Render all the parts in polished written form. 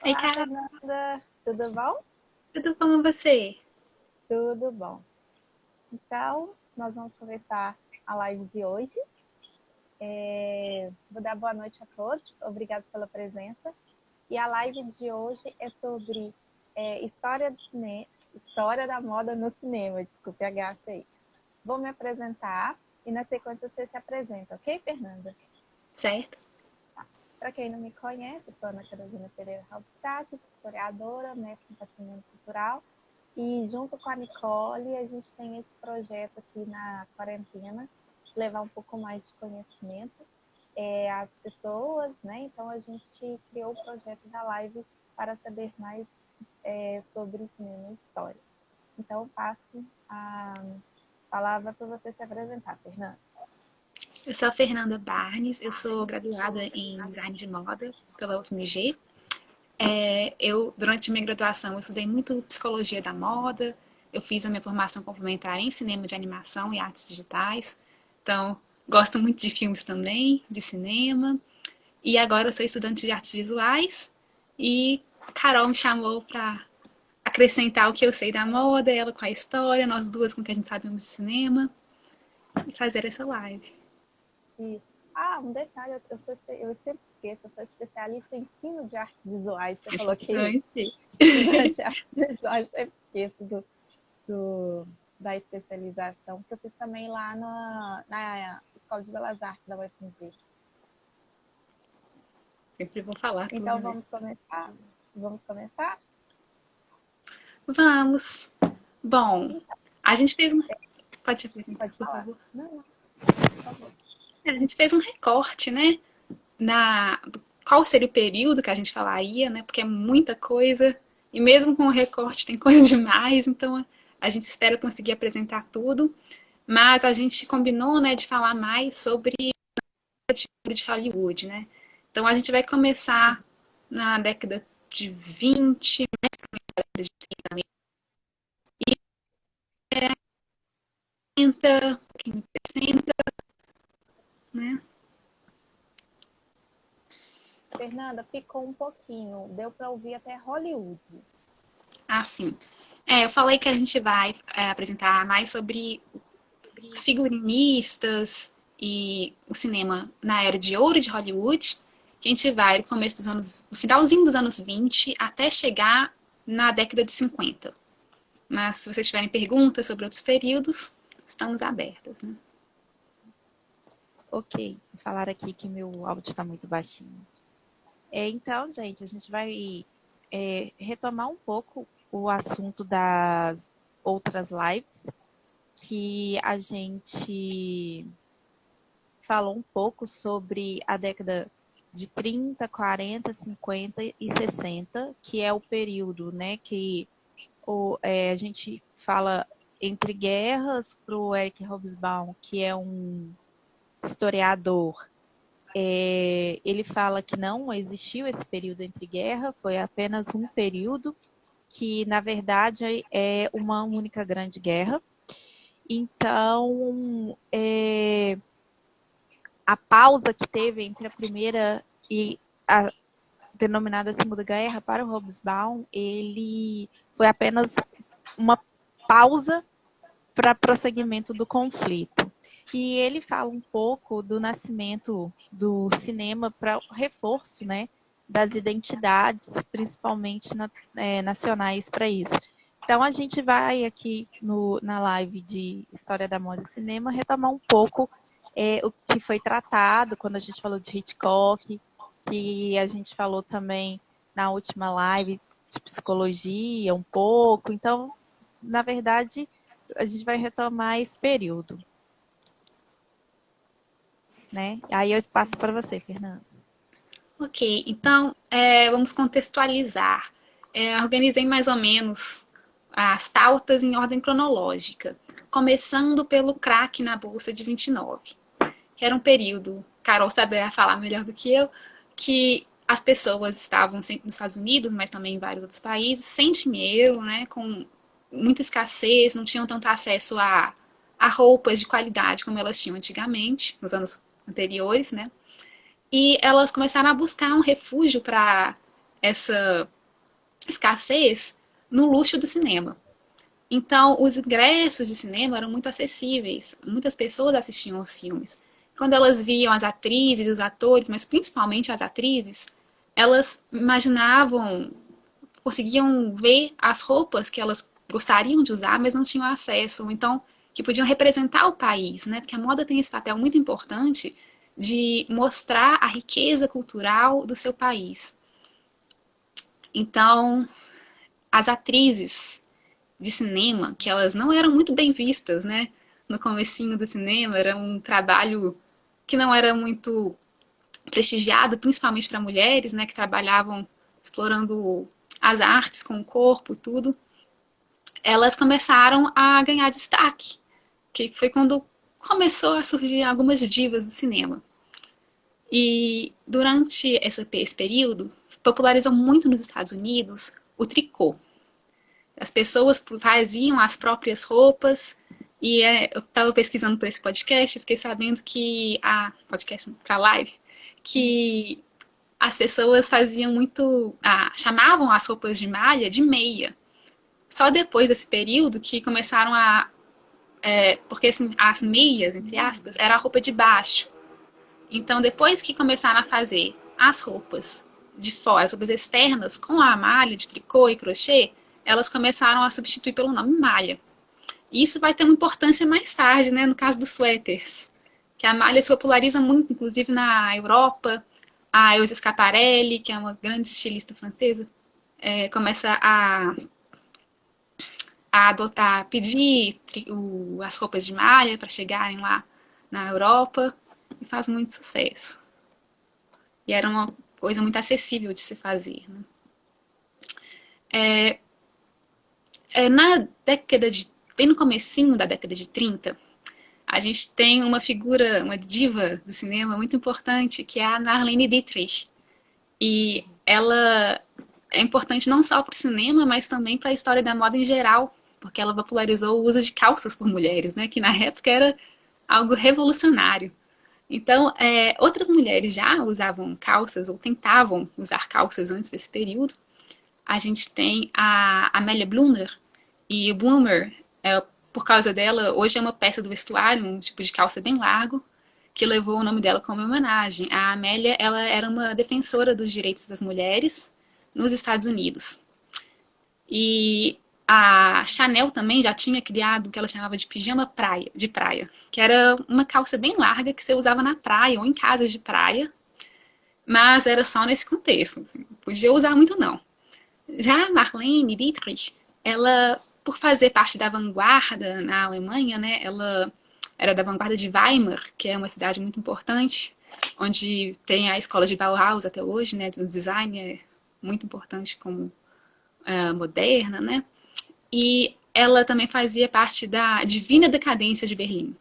Oi, Olá, Carol, Fernanda. Tudo bom? tudo bom com você? Tudo bom. Então, nós vamos começar a live de hoje. Vou dar boa noite a todos. Obrigada pela presença. E a live de hoje é sobre história do cinema, história da moda no cinema. Desculpe a gafe aí. Vou me apresentar e na sequência você se apresenta, ok, Fernanda? Certo? Para quem não me conhece, eu sou Ana Carolina Pereira Halbstadt, historiadora, mestre em patrimônio cultural. E junto com a Nicole, a gente tem esse projeto aqui na quarentena, de levar um pouco mais de conhecimento às pessoas, né? Então a gente criou o projeto da live para saber mais sobre cinema e história. Então eu passo a palavra para você se apresentar, Fernanda. Eu sou a Fernanda Barnes, eu sou graduada em Design de Moda pela UFMG. Durante minha graduação, eu estudei muito psicologia da moda, eu fiz a minha formação complementar em cinema de animação e artes digitais. Então, gosto muito de filmes também, de cinema. E agora eu sou estudante de artes visuais e Carol me chamou para acrescentar o que eu sei da moda, ela com a história, nós duas com o que a gente sabemos de cinema e fazer essa live. E, um detalhe, eu sempre esqueço, eu sou especialista em ensino de artes visuais, você coloquei isso. Ai, sim. Estudante de artes visuais, eu sempre esqueço da especialização, que eu fiz também lá na Escola de Belas Artes da UFMG. Sempre vou falar tudo, Então né? vamos começar? Vamos começar? Vamos. Bom, Então, a gente fez um. Pode apresentar, pode por falar. favor. Não, por favor. A gente fez um recorte, né? Qual seria o período que a gente falaria, né? Porque é muita coisa. E mesmo com o recorte tem coisa demais, então a gente espera conseguir apresentar tudo. Mas a gente combinou, né, de falar mais sobre de Hollywood, né? Então a gente vai começar na década de 20, década de 30, um pouquinho de 60, né? Fernanda, ficou um pouquinho. Deu para ouvir até Hollywood. Assim. Eu falei que a gente vai apresentar mais sobre os figurinistas e o cinema na era de ouro de Hollywood, que a gente vai no começo dos anos, no finalzinho dos anos 20 até chegar na década de 50. Mas se vocês tiverem perguntas sobre outros períodos, estamos abertas, né? Ok, falaram aqui que meu áudio está muito baixinho. Então, gente, a gente vai retomar um pouco o assunto das outras lives, que a gente falou um pouco sobre a década de 30, 40, 50 e 60, que é o período, né, que a gente fala entre guerras para o Eric Hobsbawm, que é um historiador. Ele fala que não existiu esse período entre guerras, foi apenas um período que, na verdade, é uma única grande guerra. Então, a pausa que teve entre a primeira e a denominada Segunda Guerra para o Hobsbawm, ele foi apenas uma pausa para prosseguimento do conflito. E ele fala um pouco do nascimento do cinema para o reforço, né, das identidades, principalmente nacionais para isso. Então a gente vai aqui na live de História da Moda e Cinema retomar um pouco o que foi tratado quando a gente falou de Hitchcock, que a gente falou também na última live de psicologia um pouco. Então, na verdade, a gente vai retomar esse período, né? Aí eu passo para você, Fernanda. Ok, então vamos contextualizar. Organizei mais ou menos as pautas em ordem cronológica, começando pelo crack na Bolsa de 29, que era um período, Carol saberá falar melhor do que eu, que as pessoas estavam sempre nos Estados Unidos, mas também em vários outros países, sem dinheiro, né, com muita escassez, não tinham tanto acesso a roupas de qualidade como elas tinham antigamente, nos anos anteriores, né? E elas começaram a buscar um refúgio para essa escassez no luxo do cinema. Então, os ingressos de cinema eram muito acessíveis. Muitas pessoas assistiam aos filmes. Quando elas viam as atrizes e os atores, mas principalmente as atrizes, elas imaginavam, conseguiam ver as roupas que elas gostariam de usar, mas não tinham acesso. Então, que podiam representar o país, né? Porque a moda tem esse papel muito importante de mostrar a riqueza cultural do seu país. Então, as atrizes de cinema, que elas não eram muito bem vistas, né? No comecinho do cinema, era um trabalho que não era muito prestigiado, principalmente para mulheres, né? Que trabalhavam explorando as artes com o corpo e tudo. Elas começaram a ganhar destaque, que foi quando começou a surgir algumas divas do cinema. E durante esse período, popularizou muito nos Estados Unidos o tricô. As pessoas faziam as próprias roupas e eu estava pesquisando para esse podcast, fiquei sabendo que podcast para live, que as pessoas faziam muito, chamavam as roupas de malha de meia. Só depois desse período que começaram porque assim, as meias, entre aspas, era a roupa de baixo. Então, depois que começaram a fazer as roupas de fora, as roupas externas, com a malha de tricô e crochê, elas começaram a substituir pelo nome malha. E isso vai ter uma importância mais tarde, né, no caso dos suéteres, que a malha se populariza muito, inclusive na Europa. A Elsa Schiaparelli, que é uma grande estilista francesa, começa a pedir as roupas de malha para chegarem lá na Europa e faz muito sucesso. E era uma coisa muito acessível de se fazer. Né? Na década bem no comecinho da década de 30, a gente tem uma figura, uma diva do cinema muito importante, que é a Marlene Dietrich. E ela é importante não só para o cinema, mas também para a história da moda em geral, porque ela popularizou o uso de calças por mulheres, né, que na época era algo revolucionário. Então, outras mulheres já usavam calças ou tentavam usar calças antes desse período. A gente tem a Amélia Bloomer, e o Bloomer, por causa dela, hoje é uma peça do vestuário, um tipo de calça bem largo, que levou o nome dela como homenagem. A Amélia, ela era uma defensora dos direitos das mulheres nos Estados Unidos. E a Chanel também já tinha criado o que ela chamava de pijama de praia, que era uma calça bem larga que você usava na praia ou em casas de praia, mas era só nesse contexto. Assim, podia usar muito não. Já a Marlene Dietrich, ela, por fazer parte da vanguarda na Alemanha, né, ela era da vanguarda de Weimar, que é uma cidade muito importante, onde tem a escola de Bauhaus até hoje, né, do design é muito importante como moderna, né? E ela também fazia parte da Divina Decadência de Berlim.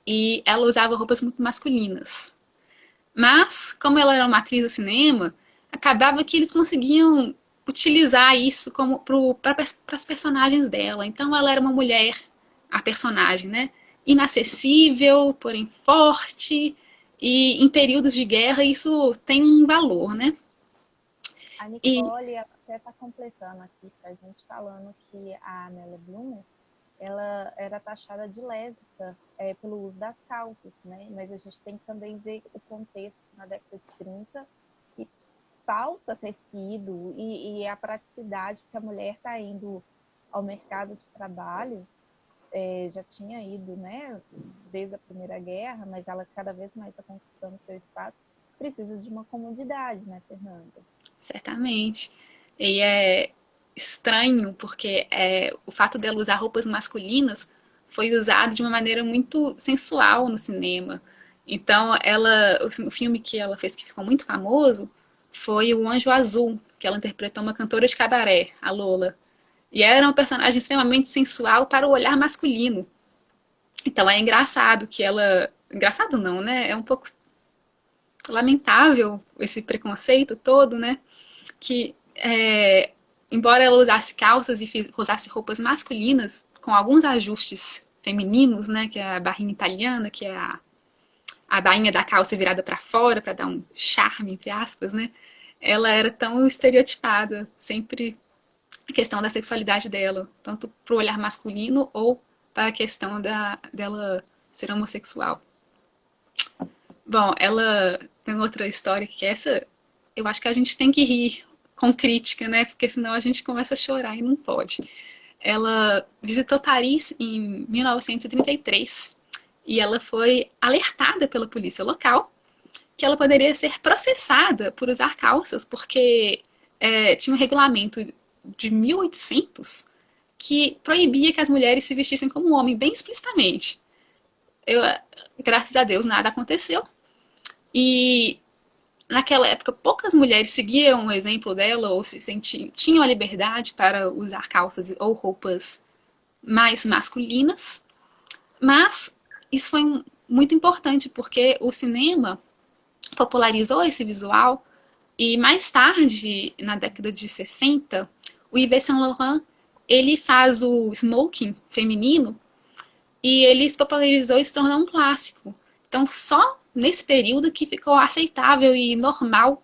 E ela usava roupas muito masculinas. Mas, como ela era uma atriz do cinema, acabava que eles conseguiam utilizar isso como para as personagens dela. Então, ela era uma mulher, a personagem, né? Inacessível, porém forte. E em períodos de guerra, isso tem um valor, né? A E Nicole até está completando aqui para a gente falando que a Amélia Bloomer ela era taxada de lésbica pelo uso das calças, né? Mas a gente tem que também ver o contexto na década de 30, que falta tecido e a praticidade que a mulher está indo ao mercado de trabalho, já tinha ido, né, desde a Primeira Guerra, mas ela cada vez mais está conquistando seu espaço, precisa de uma comodidade, né, Fernanda? certamente. E é estranho, porque o fato dela usar roupas masculinas foi usado de uma maneira muito sensual no cinema. Então, o filme que ela fez que ficou muito famoso foi O Anjo Azul, que ela interpretou uma cantora de cabaré, a Lola. E era uma personagem extremamente sensual para o olhar masculino. Então é engraçado que ela. Engraçado não, né? É um pouco lamentável esse preconceito todo, né? Que embora ela usasse calças e usasse roupas masculinas, com alguns ajustes femininos, né, que é a barrinha italiana, que é a bainha da calça virada para fora, para dar um charme, entre aspas, né, ela era tão estereotipada, sempre a questão da sexualidade dela, tanto para o olhar masculino ou para a questão dela ser homossexual. Bom, ela tem outra história que essa, eu acho que a gente tem que rir com crítica, né? Porque senão a gente começa a chorar e não pode. Ela visitou Paris em 1933 e ela foi alertada pela polícia local que ela poderia ser processada por usar calças, porque tinha um regulamento de 1800 que proibia que as mulheres se vestissem como um homem, bem explicitamente. Eu, graças a Deus, nada aconteceu. E naquela época, poucas mulheres seguiram o exemplo dela ou se sentiam, tinham a liberdade para usar calças ou roupas mais masculinas. Mas isso foi muito importante porque o cinema popularizou esse visual e mais tarde, na década de 60, o Yves Saint Laurent ele faz o smoking feminino e ele se popularizou e se tornou um clássico. Então, só nesse período que ficou aceitável e normal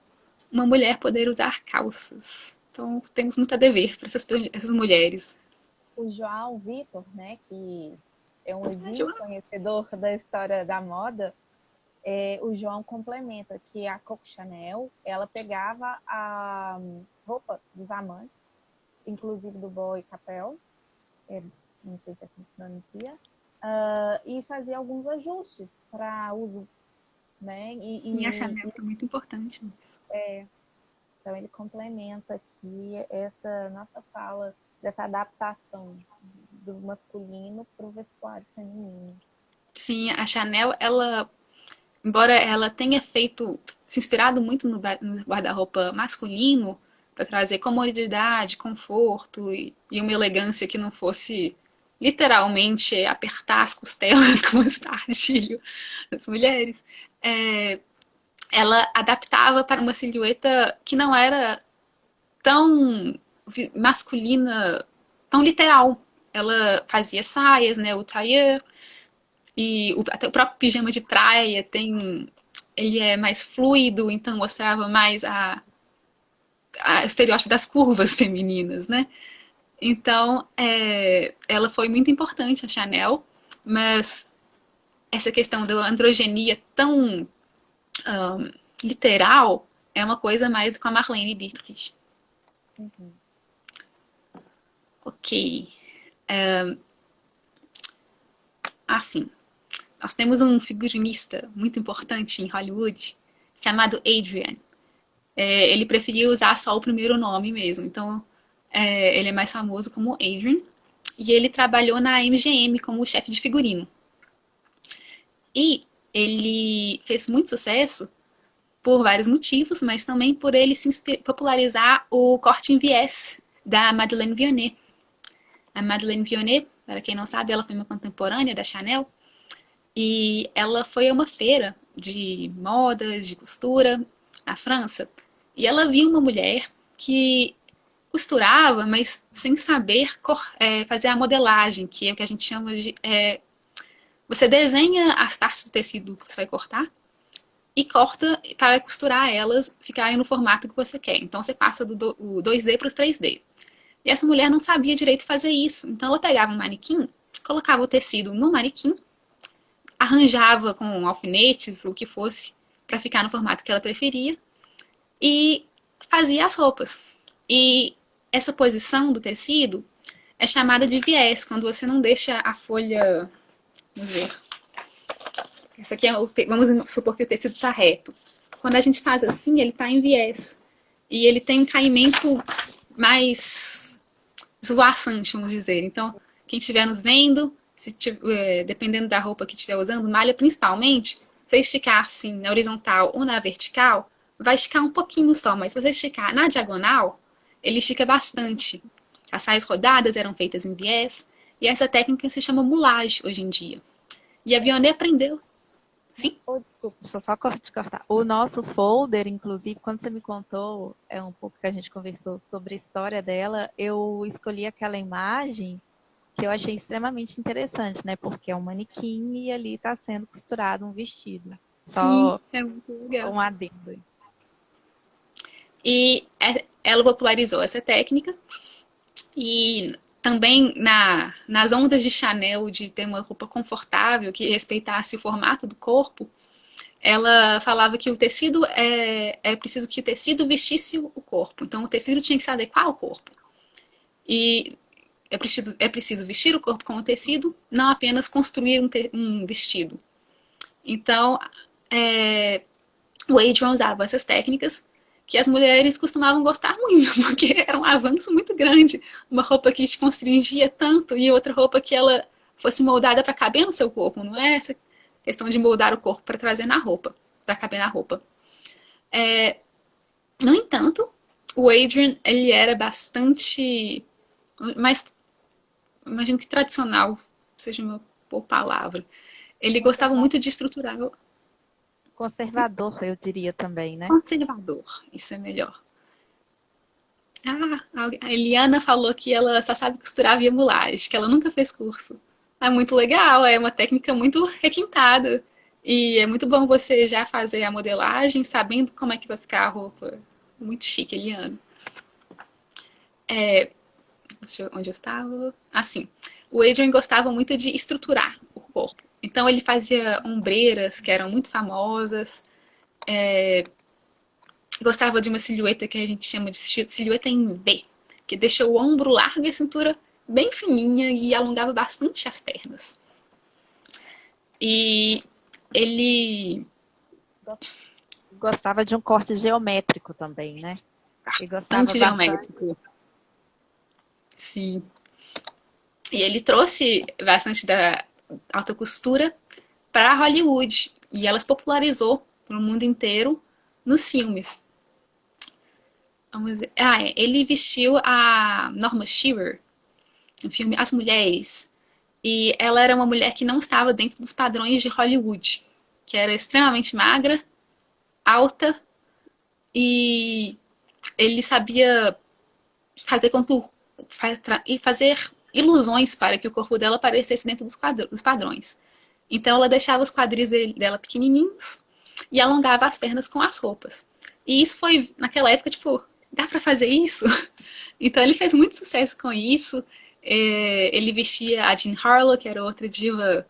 uma mulher poder usar calças. Então, temos muito a dever para essas mulheres. O João Vitor, né, que é um exímio conhecedor da história da moda, o João complementa que a Coco Chanel, ela pegava a roupa dos amantes, inclusive do Boy Capel, não sei se é assim que pronuncia, e fazia alguns ajustes para uso, né? Sim, a Chanel está muito importante nisso. Então ele complementa aqui essa nossa fala dessa adaptação do masculino para o vestuário feminino. Sim, a Chanel, ela, embora ela tenha feito, se inspirado muito no guarda-roupa masculino, para trazer comodidade, conforto e uma elegância que não fosse literalmente apertar as costelas como está estilo das mulheres, ela adaptava para uma silhueta que não era tão masculina, tão literal. Ela fazia saias, né, o tailleur, e até o próprio pijama de praia ele é mais fluido, então mostrava mais o estereótipo das curvas femininas, né? Então, ela foi muito importante, a Chanel, mas essa questão da androgenia tão literal é uma coisa mais com a Marlene Dietrich. Uhum. Ok. Assim, nós temos um figurinista muito importante em Hollywood chamado Adrian. Ele preferia usar só o primeiro nome mesmo, então ele é mais famoso como Adrian. E ele trabalhou na MGM como chefe de figurino. E ele fez muito sucesso por vários motivos, mas também por ele se popularizar o corte em viés da Madeleine Vionnet. A Madeleine Vionnet, para quem não sabe, ela foi uma contemporânea da Chanel e ela foi a uma feira de modas, de costura na França. E ela viu uma mulher que costurava, mas sem saber fazer a modelagem, que é o que a gente chama de. Você desenha as partes do tecido que você vai cortar e corta para costurar elas ficarem no formato que você quer. Então você passa do 2D para os 3D. E essa mulher não sabia direito fazer isso. Então ela pegava um manequim, colocava o tecido no manequim, arranjava com alfinetes, o que fosse, para ficar no formato que ela preferia, e fazia as roupas. E essa posição do tecido é chamada de viés, quando você não deixa a folha. Vamos ver. Essa aqui vamos supor que o tecido está reto. Quando a gente faz assim, ele está em viés. E ele tem um caimento mais esvoaçante, vamos dizer. Então, quem estiver nos vendo, dependendo da roupa que estiver usando, malha principalmente, se você esticar assim na horizontal ou na vertical, vai esticar um pouquinho só, mas se você esticar na diagonal, ele estica bastante. As saias rodadas eram feitas em viés, e essa técnica se chama moulage hoje em dia. E a Vionnet aprendeu. Sim? Desculpa, deixa eu só te cortar. O nosso folder, inclusive, quando você me contou um pouco que a gente conversou sobre a história dela, eu escolhi aquela imagem que eu achei extremamente interessante, né? Porque é um manequim e ali está sendo costurado um vestido. Sim, Só é muito legal. um adendo. E ela popularizou essa técnica. E também nas ondas de Chanel de ter uma roupa confortável que respeitasse o formato do corpo, ela falava que o tecido era preciso que o tecido vestisse o corpo. Então o tecido tinha que se adequar ao corpo. E é preciso vestir o corpo com o tecido, não apenas construir um vestido. Então, o Adrian usava essas técnicas que as mulheres costumavam gostar muito, porque era um avanço muito grande. Uma roupa que te constrangia tanto e outra roupa que ela fosse moldada para caber no seu corpo. Não é essa questão de moldar o corpo para trazer na roupa, para caber na roupa. No entanto, o Adrian, ele era bastante, mais, imagino que tradicional, seja uma boa palavra. Ele gostava muito de estruturar. Conservador, eu diria também, né? Conservador, isso é melhor. A Eliana falou que ela só sabe costurar via mulagem, que ela nunca fez curso. É muito legal, é uma técnica muito requintada. E é muito bom você já fazer a modelagem, sabendo como é que vai ficar a roupa. Muito chique, Eliana. Onde eu estava? Assim, o Adrian gostava muito de estruturar o corpo. Então ele fazia ombreiras que eram muito famosas. Gostava de uma silhueta que a gente chama de silhueta em V, que deixa o ombro largo e a cintura bem fininha e alongava bastante as pernas. E ele Gostava de um corte geométrico também, né? E gostava bastante geométrico. Sim. E ele trouxe bastante da alta costura para Hollywood. E elas popularizou para o mundo inteiro nos filmes. Ele vestiu a Norma Shearer no filme As Mulheres. E ela era uma mulher que não estava dentro dos padrões de Hollywood, que era extremamente magra, alta, e ele sabia fazer com que fazer ilusões para que o corpo dela aparecesse dentro dos padrões. Então ela deixava os quadris dela pequenininhos e alongava as pernas com as roupas. E isso foi, naquela época, tipo, dá pra fazer isso? Então ele fez muito sucesso com isso. Ele vestia a Jean Harlow, que era outra diva,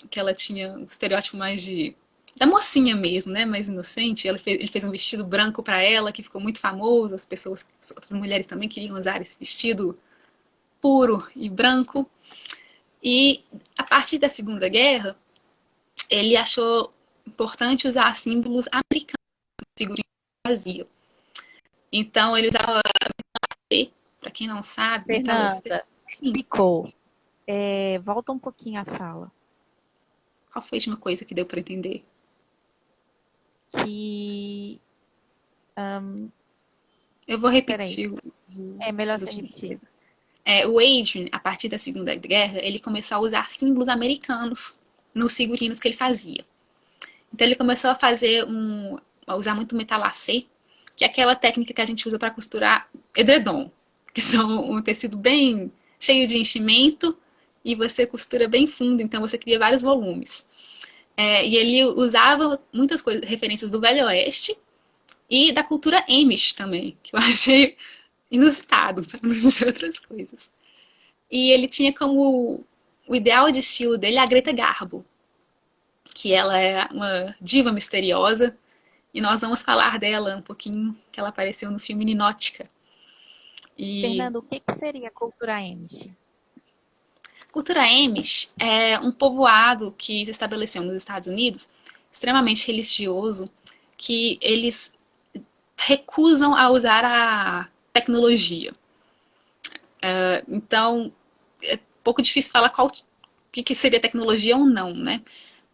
que ela tinha um estereótipo mais da mocinha mesmo, né? Mais inocente. Ele fez um vestido branco para ela, que ficou muito famoso. As mulheres também queriam usar esse vestido puro e branco. E a partir da Segunda Guerra, ele achou importante usar símbolos americanos no figurino que fazia. Então ele usava C, para quem não sabe, Fernanda, picou. Volta um pouquinho a fala. Qual foi a última coisa que deu para entender? Que eu vou repetir. É melhor você repetir. O Adrian, a partir da Segunda Guerra, ele começou a usar símbolos americanos nos figurinos que ele fazia. Então ele começou a usar muito metalacê, que é aquela técnica que a gente usa para costurar edredom, que são um tecido bem cheio de enchimento e você costura bem fundo, então você cria vários volumes. E ele usava muitas coisas, referências do Velho Oeste e da cultura Amish também, que eu achei inusitado, para não dizer outras coisas. E ele tinha como o ideal de estilo dele a Greta Garbo, que ela é uma diva misteriosa, e nós vamos falar dela um pouquinho, que ela apareceu no filme Ninótica. Fernando, o que seria a cultura Amish? Cultura Amish é um povoado que se estabeleceu nos Estados Unidos, extremamente religioso, que eles recusam a usar a tecnologia. Então, é um pouco difícil falar o que seria tecnologia ou não, né?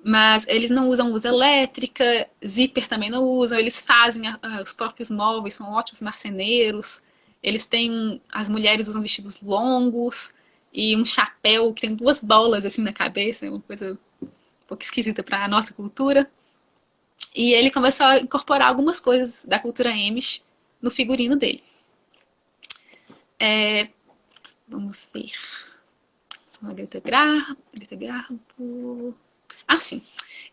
Mas eles não usam luz elétrica, zíper também não usam, eles fazem os próprios móveis, são ótimos marceneiros, as mulheres usam vestidos longos e um chapéu que tem duas bolas assim na cabeça, é uma coisa um pouco esquisita para a nossa cultura. E ele começou a incorporar algumas coisas da cultura Amish no figurino dele. Vamos ver. Uma Greta Garbo. Sim.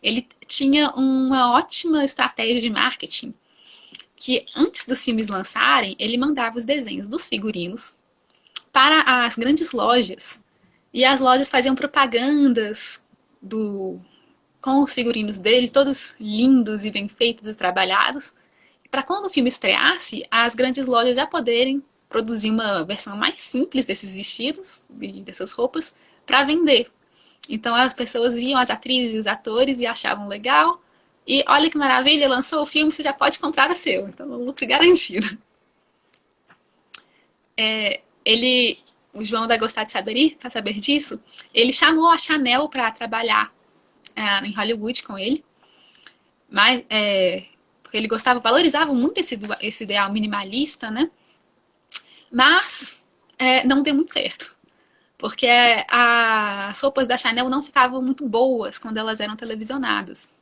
Ele tinha uma ótima estratégia de marketing, que antes dos filmes lançarem, ele mandava os desenhos dos figurinos para as grandes lojas. E as lojas faziam propagandas com os figurinos deles, todos lindos e bem feitos e trabalhados, para quando o filme estreasse, as grandes lojas já poderem produzir uma versão mais simples desses vestidos e dessas roupas para vender. Então as pessoas viam as atrizes e os atores e achavam legal. E olha que maravilha, lançou o filme, você já pode comprar o seu. Então, lucro garantido. O João vai gostar de saber disso. Ele chamou a Chanel para trabalhar em Hollywood com ele. Mas, porque ele valorizava muito esse ideal minimalista, né? Mas não deu muito certo. Porque as roupas da Chanel não ficavam muito boas quando elas eram televisionadas.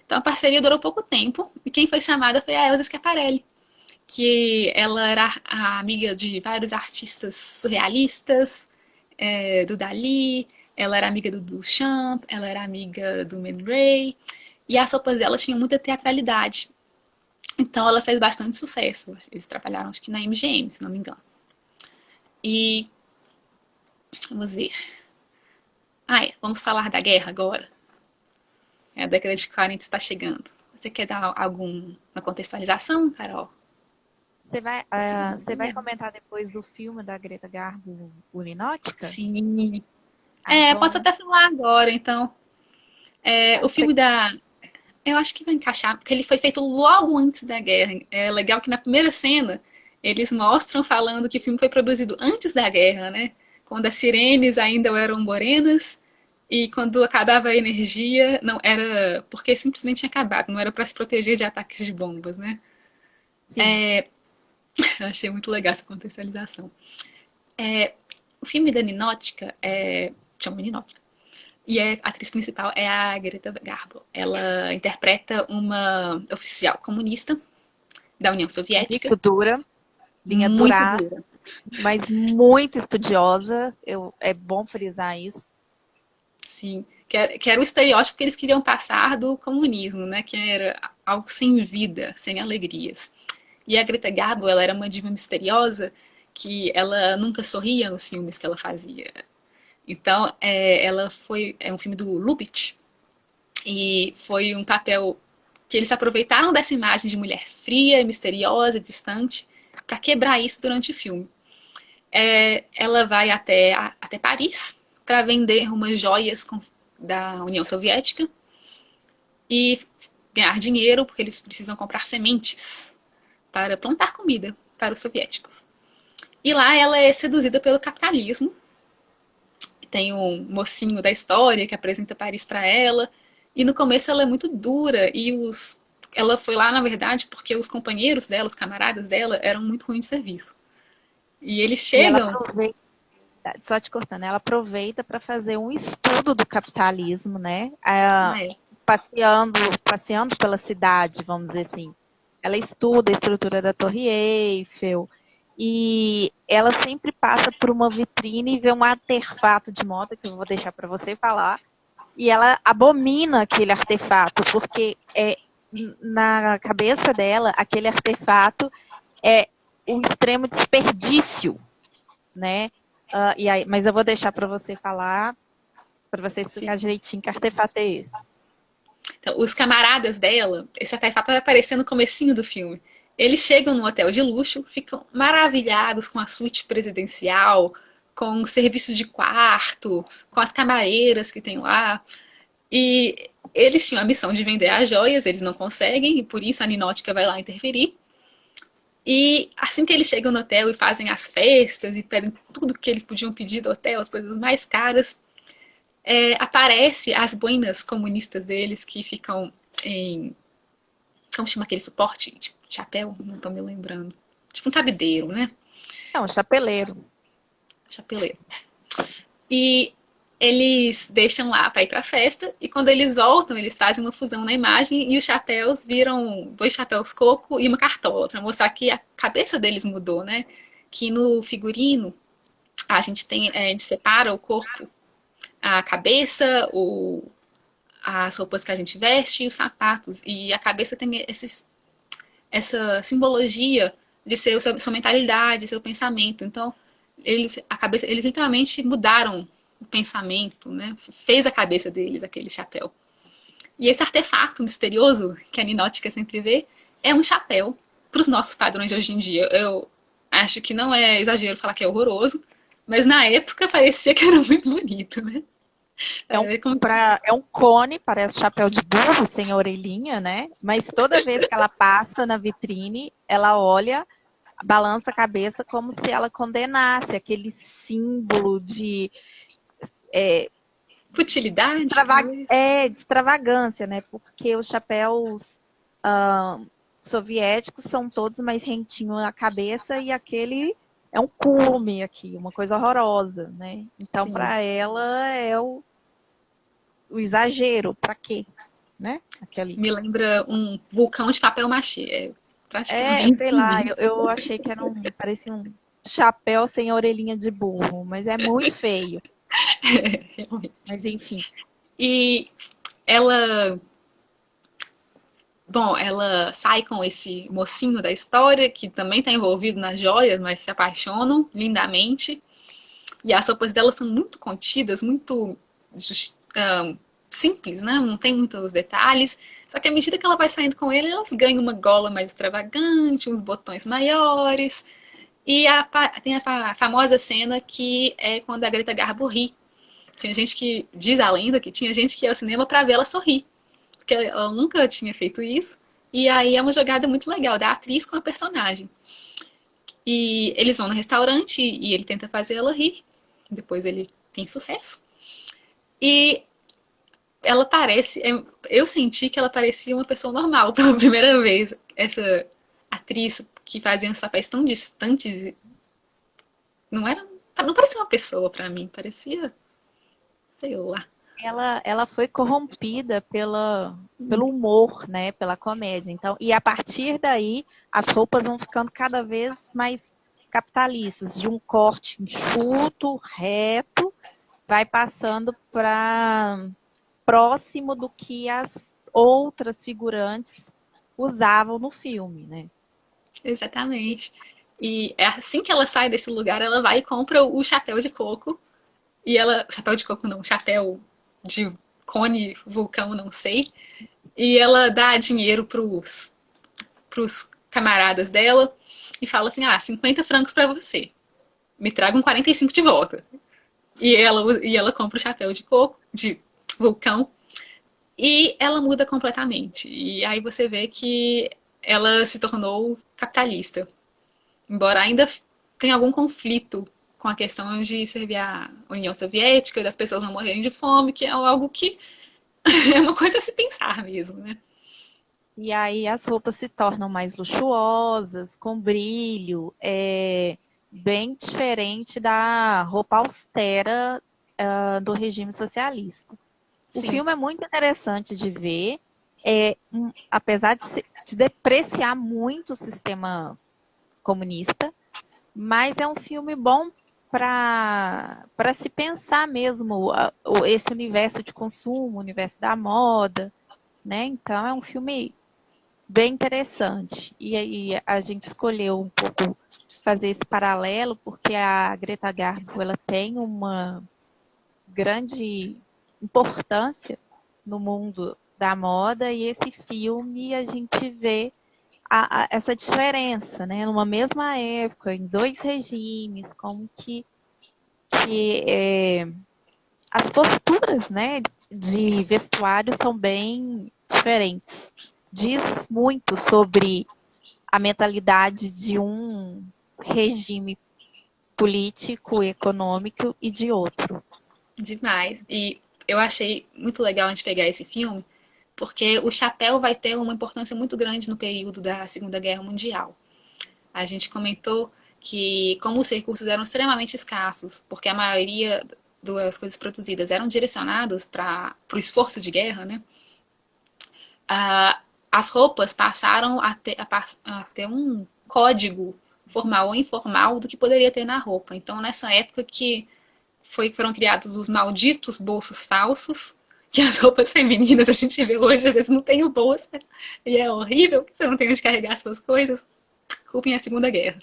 Então a parceria durou pouco tempo e quem foi chamada foi a Elsa Schiaparelli, que ela era a amiga de vários artistas surrealistas, do Dali, ela era amiga do Duchamp, ela era amiga do Man Ray, e as roupas dela tinham muita teatralidade. Então ela fez bastante sucesso. Eles trabalharam, acho que na MGM, se não me engano. E vamos ver. Vamos falar da guerra agora. A década de 40 está chegando. Você quer dar alguma contextualização, Carol? Você vai comentar depois do filme da Greta Garbo, o Ninótica? Sim. Então... Posso até falar agora, então. O filme da... Eu acho que vai encaixar, porque ele foi feito logo antes da guerra. É legal que na primeira cena eles mostram falando que o filme foi produzido antes da guerra, né? Quando as sirenes ainda eram morenas e quando acabava a energia, não era porque simplesmente tinha acabado, não era para se proteger de ataques de bombas, né? Sim. Eu achei muito legal essa contextualização. O filme da Ninótica chama Ninótica. E a atriz principal é a Greta Garbo. Ela interpreta uma oficial comunista da União Soviética. Muito dura, linha dura, mas muito estudiosa. É bom frisar isso. Sim, que era o estereótipo que eles queriam passar do comunismo, né? Que era algo sem vida, sem alegrias. E a Greta Garbo, ela era uma diva misteriosa que ela nunca sorria nos filmes que ela fazia. Então, ela é um filme do Lubitsch e foi um papel que eles aproveitaram dessa imagem de mulher fria, misteriosa, distante, para quebrar isso durante o filme. Ela vai até Paris para vender umas joias da União Soviética e ganhar dinheiro, porque eles precisam comprar sementes para plantar comida para os soviéticos. E lá ela é seduzida pelo capitalismo. Tem um mocinho da história que apresenta Paris para ela. E no começo ela é muito dura. E ela foi lá, na verdade, porque os companheiros dela, os camaradas dela, eram muito ruins de serviço. E eles chegam... Só te cortando, ela aproveita para fazer um estudo do capitalismo, né? Passeando pela cidade, vamos dizer assim. Ela estuda a estrutura da Torre Eiffel e ela sempre passa por uma vitrine e vê um artefato de moda, que eu vou deixar para você falar, e ela abomina aquele artefato, porque na cabeça dela, aquele artefato é um extremo desperdício, né? Mas eu vou deixar para você falar, para você explicar direitinho que artefato é esse. Então, os camaradas dela, esse artefato vai aparecer no comecinho do filme. Eles chegam num hotel de luxo, ficam maravilhados com a suíte presidencial, com o serviço de quarto, com as camareiras que tem lá. E eles tinham a missão de vender as joias, eles não conseguem, e por isso a Ninótica vai lá interferir. E assim que eles chegam no hotel e fazem as festas e pedem tudo que eles podiam pedir do hotel, as coisas mais caras, aparece as boinas comunistas deles que ficam em... Como chama aquele suporte? Tipo, chapéu? Não estou me lembrando. Tipo um cabideiro, né? É um chapeleiro. Chapeleiro. E eles deixam lá para ir para a festa e quando eles voltam, eles fazem uma fusão na imagem e os chapéus viram 2 chapéus coco e uma cartola, para mostrar que a cabeça deles mudou, né? Que no figurino a gente separa o corpo, a cabeça, as roupas que a gente veste e os sapatos. E a cabeça tem esses essa simbologia de ser sua mentalidade, seu pensamento. Então, eles literalmente mudaram o pensamento, né? Fez a cabeça deles aquele chapéu. E esse artefato misterioso que a Ninótica sempre vê é um chapéu para os nossos padrões de hoje em dia. Eu acho que não é exagero falar que é horroroso, mas na época parecia que era muito bonito, né? É um cone, parece chapéu de burro, sem orelhinha, né? Mas toda vez que ela passa na vitrine, ela olha, balança a cabeça como se ela condenasse aquele símbolo de futilidade, de extravagância, né? Porque os chapéus soviéticos são todos mais rentinhos na cabeça e aquele é um cume aqui, uma coisa horrorosa, né? Então, para ela é o exagero, para quê? Né? Me lembra um vulcão de papel machê. Praticamente. Sei lá, eu achei que parecia um chapéu sem orelhinha de burro, mas é muito feio. Realmente. Mas enfim. E ela sai com esse mocinho da história, que também está envolvido nas joias, mas se apaixonam lindamente. E as roupas dela são muito contidas, muito simples, né? Não tem muitos detalhes. Só que à medida que ela vai saindo com ele, elas ganham uma gola mais extravagante, uns botões maiores. E tem a famosa cena que é quando a Greta Garbo ri. Tinha gente que diz a lenda que tinha gente que ia ao cinema para ver ela sorrir, porque ela nunca tinha feito isso. E aí é uma jogada muito legal da atriz com a personagem. E eles vão no restaurante e ele tenta fazer ela rir. Depois ele tem sucesso. E ela parece. Eu senti que ela parecia uma pessoa normal pela primeira vez. Essa atriz que fazia uns papéis tão distantes. Não parecia uma pessoa para mim, parecia. Sei lá. Ela foi corrompida pelo humor, né? Pela comédia. Então, e a partir daí, as roupas vão ficando cada vez mais capitalistas, de um corte enxuto, reto, vai passando para próximo do que as outras figurantes usavam no filme, né? Exatamente. E é assim que ela sai desse lugar, ela vai e compra o chapéu de coco. E ela. Chapéu de coco não, chapéu de cone, vulcão, não sei. E ela dá dinheiro pros camaradas dela e fala assim: 50 francos para você. Me tragam 45 de volta. E ela compra o chapéu de coco, de vulcão, e ela muda completamente. E aí você vê que ela se tornou capitalista. Embora ainda tenha algum conflito com a questão de servir a União Soviética, das pessoas não morrerem de fome, que é algo que é uma coisa a se pensar mesmo, né? E aí as roupas se tornam mais luxuosas, com brilho, bem diferente da roupa austera do regime socialista. Sim. O filme é muito interessante de ver, apesar de depreciar muito o sistema comunista, mas é um filme bom para se pensar mesmo esse universo de consumo, o universo da moda, né? Então é um filme bem interessante. E aí a gente escolheu um pouco fazer esse paralelo porque a Greta Garbo ela tem uma grande importância no mundo da moda e esse filme a gente vê essa diferença, né? Numa mesma época, em dois regimes, como que as posturas, né, de vestuário são bem diferentes. Diz muito sobre a mentalidade de um regime político, econômico e de outro. Demais. E eu achei muito legal a gente pegar esse filme, porque o chapéu vai ter uma importância muito grande no período da Segunda Guerra Mundial. A gente comentou que, como os recursos eram extremamente escassos, porque a maioria das coisas produzidas eram direcionadas para o esforço de guerra, né? As roupas passaram a ter um código formal ou informal do que poderia ter na roupa. Então, nessa época que foram criados os malditos bolsos falsos, que as roupas femininas a gente vê hoje, às vezes não tem o bolso, e é horrível, que você não tem onde carregar suas coisas, culpem a Segunda Guerra.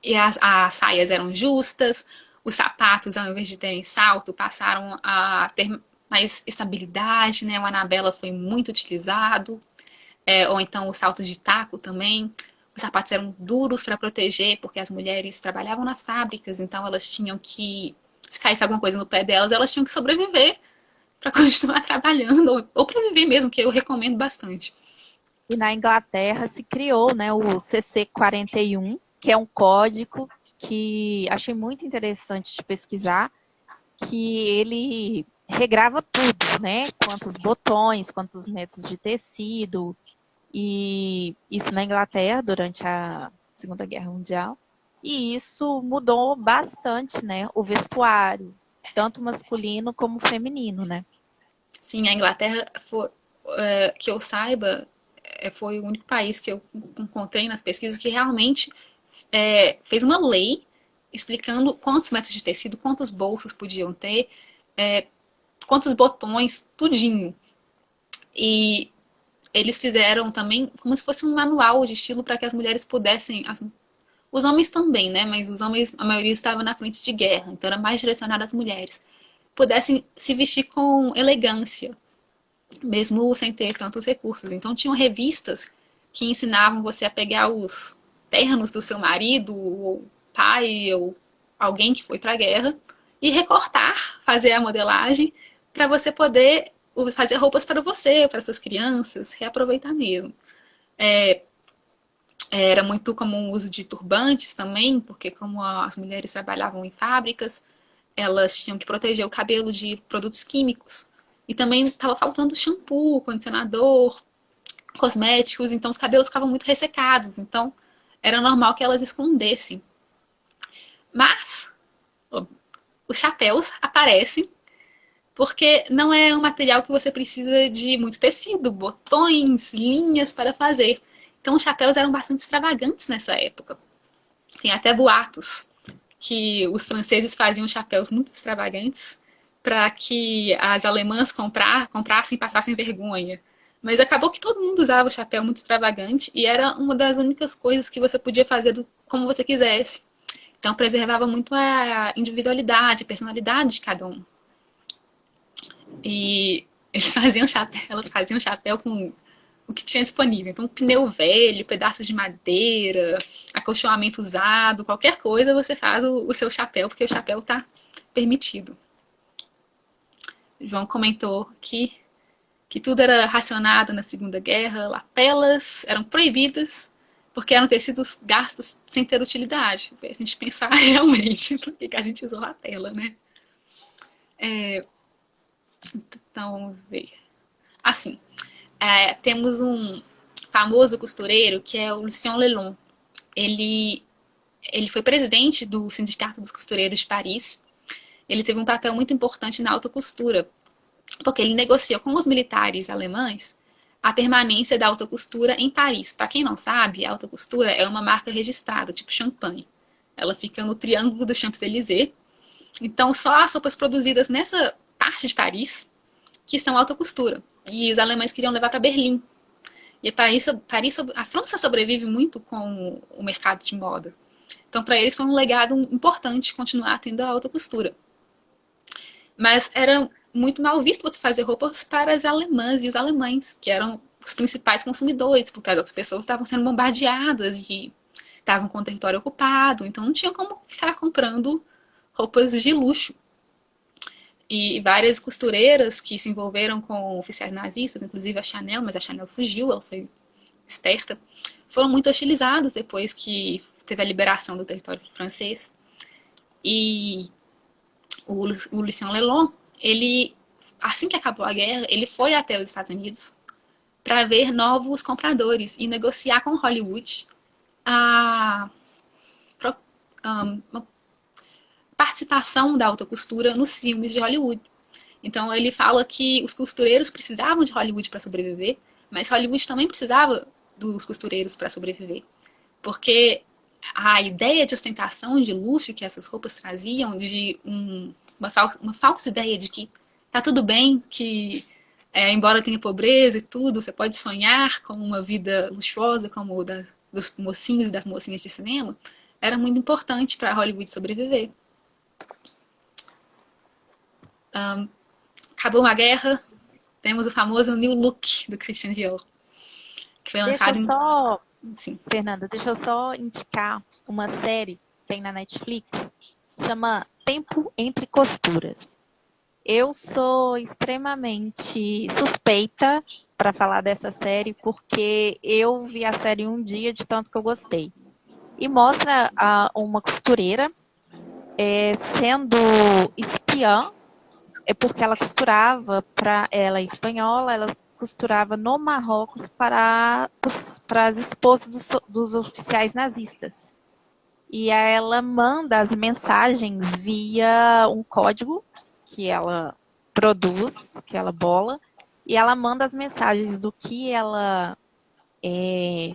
E as saias eram justas, os sapatos, ao invés de terem salto, passaram a ter mais estabilidade, né? O Anabela foi muito utilizado, ou então o salto de taco também. Os sapatos eram duros para proteger, porque as mulheres trabalhavam nas fábricas, então elas tinham que, se caísse alguma coisa no pé delas, elas tinham que sobreviver para continuar trabalhando, ou para viver mesmo, que eu recomendo bastante. E na Inglaterra se criou, né, o CC41, que é um código que achei muito interessante de pesquisar, que ele regrava tudo, né? Quantos botões, quantos metros de tecido, e isso na Inglaterra durante a Segunda Guerra Mundial. E isso mudou bastante, né? O vestuário, tanto masculino como feminino, né? Sim, a Inglaterra, foi, que eu saiba, foi o único país que eu encontrei nas pesquisas que realmente fez uma lei explicando quantos metros de tecido, quantos bolsos podiam ter, quantos botões, tudinho. E eles fizeram também como se fosse um manual de estilo para que as mulheres pudessem. Os homens também, né? Mas os homens, a maioria estava na frente de guerra, então era mais direcionado às mulheres. Pudessem se vestir com elegância, mesmo sem ter tantos recursos. Então tinham revistas que ensinavam você a pegar os ternos do seu marido, ou pai, ou alguém que foi para a guerra, e recortar, fazer a modelagem, para você poder fazer roupas para você, para suas crianças, reaproveitar mesmo. Era muito comum o uso de turbantes também, porque como as mulheres trabalhavam em fábricas, elas tinham que proteger o cabelo de produtos químicos. E também estava faltando shampoo, condicionador, cosméticos, então os cabelos ficavam muito ressecados. Então era normal que elas escondessem. Mas os chapéus aparecem porque não é um material que você precisa de muito tecido, botões, linhas para fazer. Então os chapéus eram bastante extravagantes nessa época. Tem até boatos que os franceses faziam chapéus muito extravagantes para que as alemãs comprassem e passassem vergonha. Mas acabou que todo mundo usava o chapéu muito extravagante e era uma das únicas coisas que você podia fazer como você quisesse. Então preservava muito a individualidade, a personalidade de cada um. E elas faziam chapéu com o que tinha disponível. Então, pneu velho, pedaços de madeira, acolchoamento usado, qualquer coisa, você faz o seu chapéu, porque o chapéu está permitido. João comentou que tudo era racionado na Segunda Guerra, lapelas eram proibidas, porque eram tecidos gastos sem ter utilidade. A gente pensar realmente por que a gente usou lapela, né? Então, vamos ver. Assim, temos um famoso costureiro que é o Lucien Lelon. Ele foi presidente do Sindicato dos Costureiros de Paris. Ele teve um papel muito importante na alta costura, porque ele negociou com os militares alemães a permanência da alta costura em Paris. Para quem não sabe, a alta costura é uma marca registrada, tipo champanhe. Ela fica no Triângulo dos Champs-Élysées. Então, só as roupas produzidas nessa parte de Paris que são alta costura. E os alemães queriam levar para Berlim. E a França sobrevive muito com o mercado de moda. Então, para eles foi um legado importante continuar tendo a alta costura. Mas era muito mal visto você fazer roupas para as alemãs e os alemães, que eram os principais consumidores, porque as outras pessoas estavam sendo bombardeadas e estavam com o território ocupado, então não tinha como ficar comprando roupas de luxo. E várias costureiras que se envolveram com oficiais nazistas, inclusive a Chanel, mas a Chanel fugiu, ela foi esperta, foram muito hostilizadas depois que teve a liberação do território francês. E o Lucien Lelon, ele, assim que acabou a guerra, ele foi até os Estados Unidos para ver novos compradores e negociar com Hollywood uma participação da alta costura nos filmes de Hollywood. Então ele fala que os costureiros precisavam de Hollywood para sobreviver, mas Hollywood também precisava dos costureiros para sobreviver. Porque a ideia de ostentação, de luxo que essas roupas traziam, de uma falsa ideia de que tá tudo bem que, embora tenha pobreza e tudo, você pode sonhar com uma vida luxuosa como o dos mocinhos e das mocinhas de cinema, era muito importante para Hollywood sobreviver. Acabou uma guerra, temos o famoso New Look do Christian Dior, que foi Deixa eu lançado em... só, Sim. Fernanda, deixa eu só indicar uma série que tem na Netflix, chama Tempo Entre Costuras. Eu sou extremamente suspeita para falar dessa série, porque eu vi a série um dia de tanto que eu gostei. E mostra uma costureira sendo espiã, porque ela costurava para ela é espanhola, ela costurava no Marrocos para as esposas dos oficiais nazistas. E ela manda as mensagens via um código que ela produz, que ela bola, e ela manda as mensagens do que ela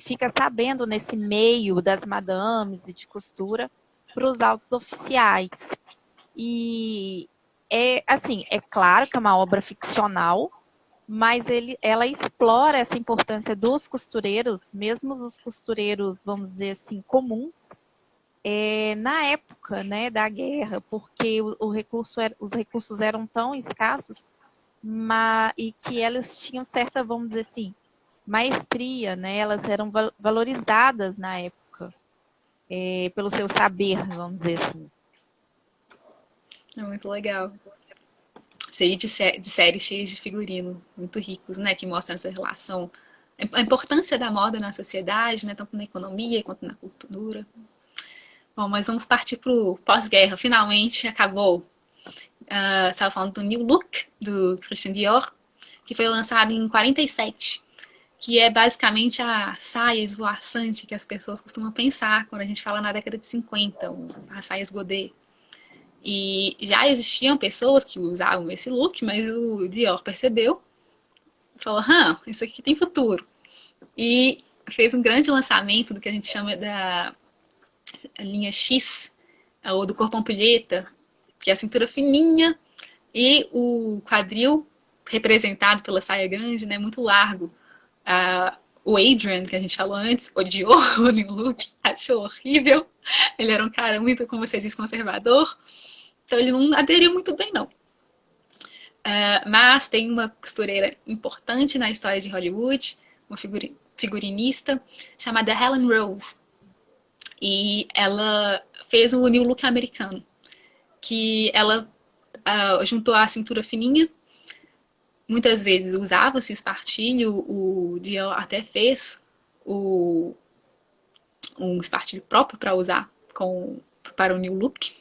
fica sabendo nesse meio das madames e de costura para os altos oficiais. E é claro que é uma obra ficcional, mas ela explora essa importância dos costureiros, mesmo os costureiros, vamos dizer assim, comuns, na época, né, da guerra, porque os recursos eram tão escassos, e que elas tinham certa, vamos dizer assim, maestria, né? Elas eram valorizadas na época, pelo seu saber, vamos dizer assim. É muito legal. Sei de séries cheias de figurino, muito ricos, né? Que mostram essa relação, a importância da moda na sociedade, né? Tanto na economia quanto na cultura. Bom, mas vamos partir para o pós-guerra. Finalmente acabou. Estava falando do New Look, do Christian Dior, que foi lançado em 47, que é basicamente a saia esvoaçante que as pessoas costumam pensar quando a gente fala na década de 50, as saias godê. E já existiam pessoas que usavam esse look, mas o Dior percebeu e falou: isso aqui tem futuro. E fez um grande lançamento do que a gente chama da linha X, ou do corpo ampulheta, que é a cintura fininha e o quadril representado pela saia grande, né, muito largo. O Adrian, que a gente falou antes, odiou o New Look, achou horrível. Ele era um cara muito, como você disse, conservador. Então ele não aderiu muito bem, não. Mas tem uma costureira importante na história de Hollywood, uma figurinista, chamada Helen Rose. E ela fez o New Look americano, que ela juntou a cintura fininha. Muitas vezes usava-se o espartilho, o Dior até fez um espartilho próprio para usar para o New Look,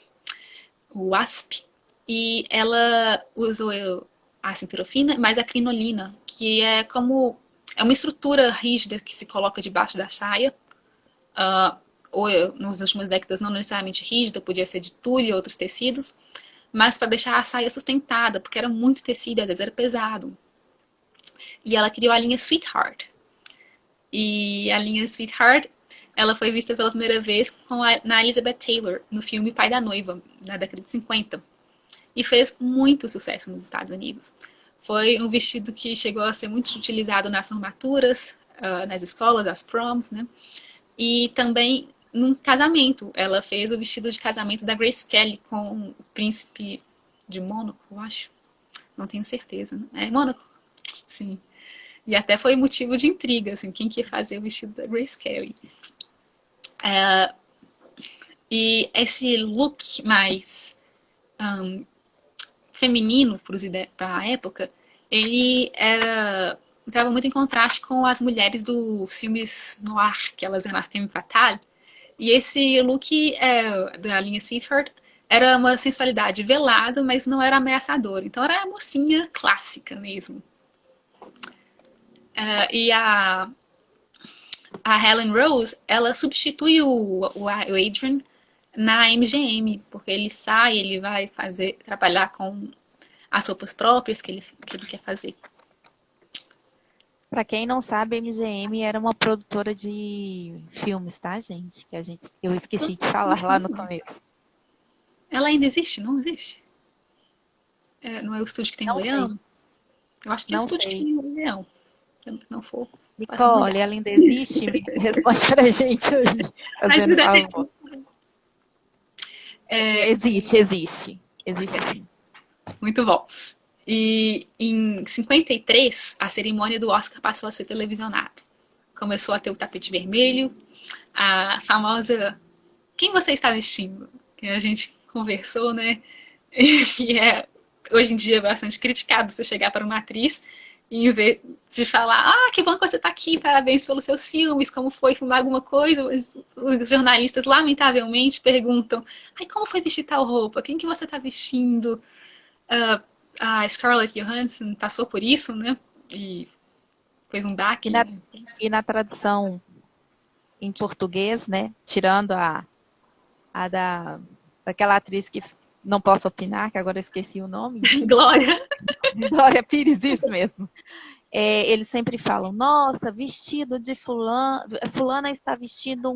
o WASP. E ela usou a cintura fina, mas a crinolina, que é uma estrutura rígida que se coloca debaixo da saia. Ou nas últimas décadas não necessariamente rígida, podia ser de tule e outros tecidos, mas para deixar a saia sustentada, porque era muito tecido, às vezes era pesado. E ela criou a linha Sweetheart. E a linha Sweetheart, ela foi vista pela primeira vez na Elizabeth Taylor, no filme Pai da Noiva, na década de 50. E fez muito sucesso nos Estados Unidos. Foi um vestido que chegou a ser muito utilizado nas formaturas, nas escolas, nas proms, né? E também num casamento. Ela fez o vestido de casamento da Grace Kelly com o príncipe de Mônaco, eu acho. Não tenho certeza. Né? É Mônaco? Sim. E até foi motivo de intriga, assim, quem que ia fazer o vestido da Grace Kelly. E esse look mais feminino para a época, ele estava muito em contraste com as mulheres dos filmes noir, que elas eram a femme fatale. E esse look da linha Sweetheart era uma sensualidade velada, mas não era ameaçadora. Então era a mocinha clássica mesmo. E a Helen Rose, ela substitui o Adrian na MGM, porque ele vai trabalhar com as roupas próprias que ele quer fazer. Para quem não sabe, a MGM era uma produtora de filmes, tá, gente? Eu esqueci de falar lá no começo. Ela ainda existe? Não existe? Não é o estúdio que tem o Não sei, leão? Eu acho que é o não estúdio que sei. tem o leão. Se não for, faça uma Nicole, olhada. ela ainda existe? Responde pra gente aí, fazendo Ajuda a favor. gente. É, Existe, existe. Existe sim. muito bom. E em 53, a cerimônia do Oscar passou a ser televisionada. Começou a ter o tapete vermelho, a famosa Quem você está vestindo? Que a gente conversou, né? E hoje em dia bastante criticado você chegar para uma atriz e em vez de falar, que bom que você está aqui, parabéns pelos seus filmes, como foi filmar alguma coisa, os jornalistas lamentavelmente perguntam, como foi vestir tal roupa? Quem que você está vestindo? Uh, a Scarlett Johansson passou por isso, né? E fez um E na, baque. e na tradução em português, né? Tirando daquela atriz que não posso opinar, que agora eu esqueci o nome, enfim. Glória. Glória Pires, isso mesmo. Eles sempre falam, nossa, vestido de fulana, fulana está vestindo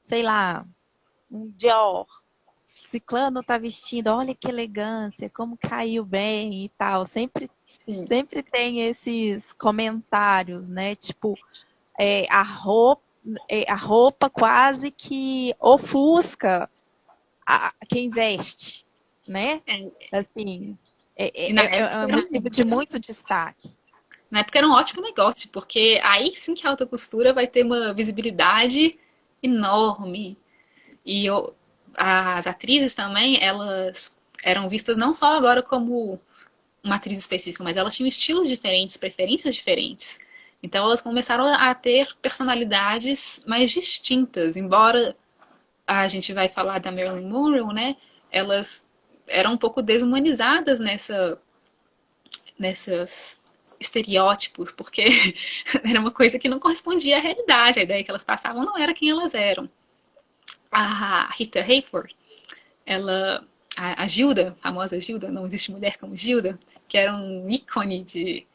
sei lá, um Dior. Ciclano está vestindo, olha que elegância, como caiu bem e tal. Sim. Sempre tem esses comentários, né? Tipo, a roupa quase que ofusca quem veste, né? É, Assim, e na é época um motivo de muito destaque. era um ótimo negócio, porque aí sim que a alta costura vai ter uma visibilidade enorme. E as atrizes também, elas eram vistas não só agora como uma atriz específica, mas elas tinham estilos diferentes, preferências diferentes. Então elas começaram a ter personalidades mais distintas, embora a gente vai falar da Marilyn Monroe, né? Elas eram um pouco desumanizadas nessas estereótipos, porque era uma coisa que não correspondia à realidade. A ideia que elas passavam não era quem elas eram. A Rita Hayworth, ela, a Gilda, a famosa Gilda, não existe mulher como Gilda, que era um ícone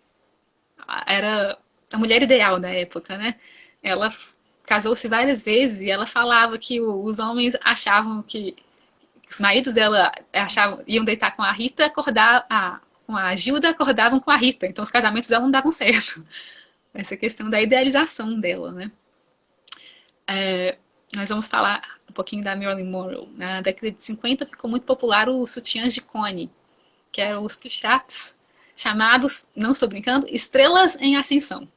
era a mulher ideal da época, né? Ela casou-se várias vezes e ela falava que os homens achavam que os maridos dela iam deitar com a Rita, com a Gilda, acordavam com a Rita. Então os casamentos dela não davam certo. Essa questão da idealização dela, né? Nós vamos falar um pouquinho da Marilyn Monroe. Na década de 50 ficou muito popular os sutiãs de cone, que eram os push-ups, chamados, não estou brincando, estrelas em ascensão.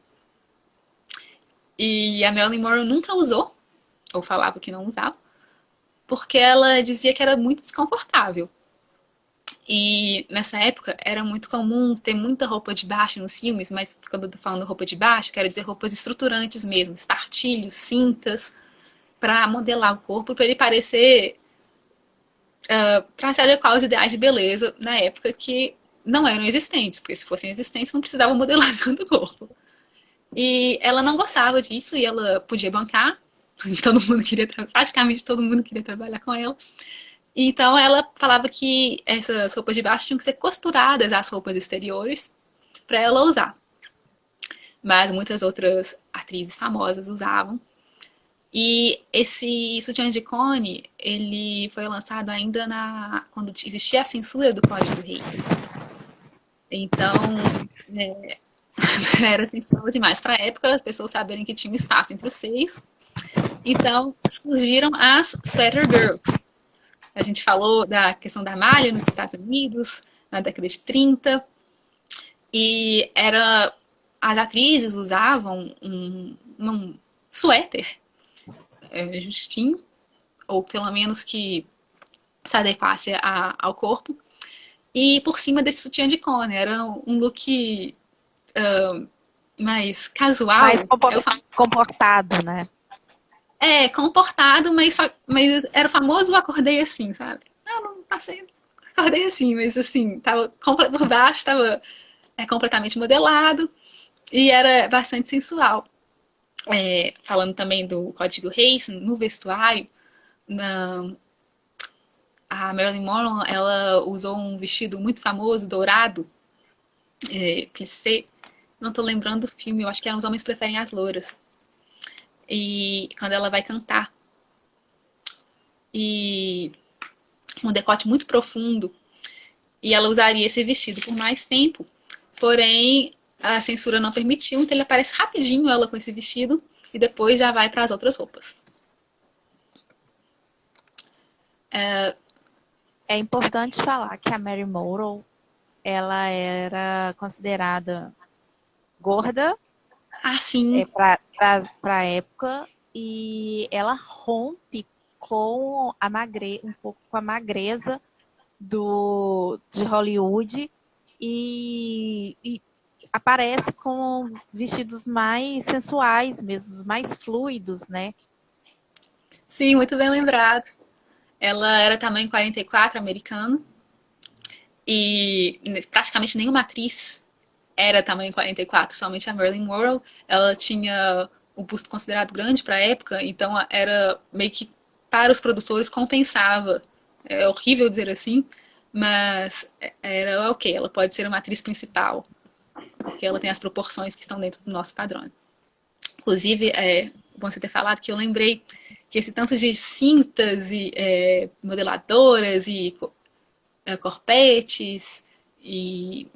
E a Marilyn Monroe nunca usou, ou falava que não usava, porque ela dizia que era muito desconfortável. E nessa época era muito comum ter muita roupa de baixo nos filmes, mas quando eu tô falando roupa de baixo, quero dizer roupas estruturantes mesmo, espartilhos, cintas, para modelar o corpo, para ele parecer, para se adequar aos ideais de beleza na época que não eram existentes, porque se fossem existentes não precisava modelar tanto o corpo. E ela não gostava disso e ela podia bancar, todo mundo queria, praticamente todo mundo queria trabalhar com ela. Então ela falava que essas roupas de baixo tinham que ser costuradas às roupas exteriores para ela usar. Mas muitas outras atrizes famosas usavam. E esse sutiã de cone, ele foi lançado ainda quando existia a censura do Código Reis. Então, era sensual demais para a época, as pessoas saberem que tinha um espaço entre os seios. Então, surgiram as Sweater Girls. A gente falou da questão da malha nos Estados Unidos, na década de 30. E as atrizes usavam um suéter justinho, ou pelo menos que se adequasse ao corpo. E por cima desse sutiã de cone, era um look mais Mais casual. comportado, né? Comportado, mas era o famoso acordei assim, sabe? Não passei, acordei assim, mas assim, tava por baixo, tava completamente modelado e era bastante sensual. Falando também do Código Reis, no vestuário, a Marilyn Monroe, ela usou um vestido muito famoso, dourado, plissé, não tô lembrando do filme, eu acho que era Os Homens Preferem as Louras. E quando ela vai cantar. E um decote muito profundo. E ela usaria esse vestido por mais tempo. Porém, a censura não permitiu, então ele aparece rapidinho ela com esse vestido e depois já vai para as outras roupas. É importante falar que a Mary Morrow, ela era considerada gorda Sim. para a época, e ela rompe com um pouco com a magreza de Hollywood e aparece com vestidos mais sensuais mesmo, mais fluidos, né? Sim, muito bem lembrado. Ela era tamanho 44 americano e praticamente nenhuma atriz era tamanho 44, somente a Marilyn Monroe. Ela tinha o busto considerado grande para a época, então era meio que para os produtores compensava. É horrível dizer assim, mas era ok, ela pode ser uma atriz principal, porque ela tem as proporções que estão dentro do nosso padrão. Inclusive, é bom você ter falado que eu lembrei que esse tanto de cintas e modeladoras e corpetes e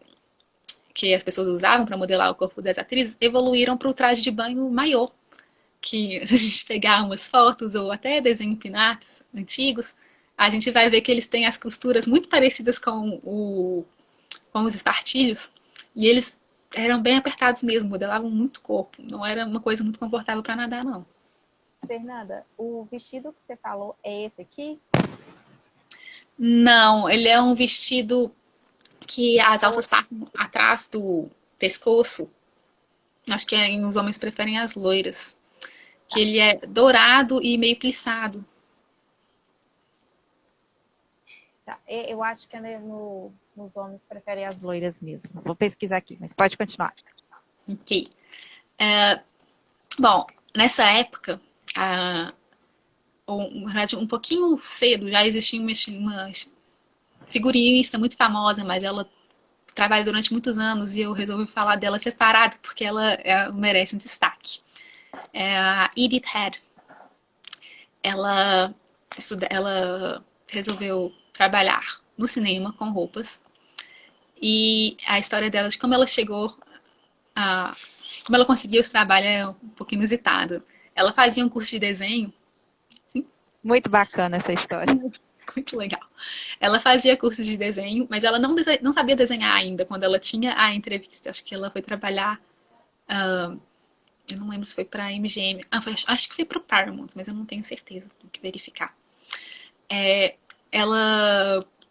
que as pessoas usavam para modelar o corpo das atrizes evoluíram para o traje de banho maiô, que se a gente pegar umas fotos ou até desenho pin-ups antigos, a gente vai ver que eles têm as costuras muito parecidas com os espartilhos e eles eram bem apertados mesmo, modelavam muito o corpo, não era uma coisa muito confortável para nadar, não. Fernanda, o vestido que você falou é esse aqui? Não, ele é um vestido que as alças passam atrás do pescoço. Acho que os homens preferem as loiras. Que ele é dourado e meio plissado. Tá. Eu acho que nos homens preferem as loiras mesmo. Vou pesquisar aqui, mas pode continuar. Ok. Bom, nessa época, na verdade, um pouquinho cedo, já existia uma figurinista muito famosa, mas ela trabalha durante muitos anos e eu resolvi falar dela separado porque ela merece um destaque. É a Edith Head. Ela resolveu trabalhar no cinema com roupas e a história dela, de como ela chegou como ela conseguiu esse trabalho é um pouco inusitado. Ela fazia um curso de desenho. Sim? Muito bacana essa história. Muito legal. Ela fazia cursos de desenho, mas ela não sabia desenhar ainda quando ela tinha a entrevista. Acho que ela foi trabalhar. Eu não lembro se foi para a MGM. Acho que foi para o Paramount, mas eu não tenho certeza. Tenho que verificar.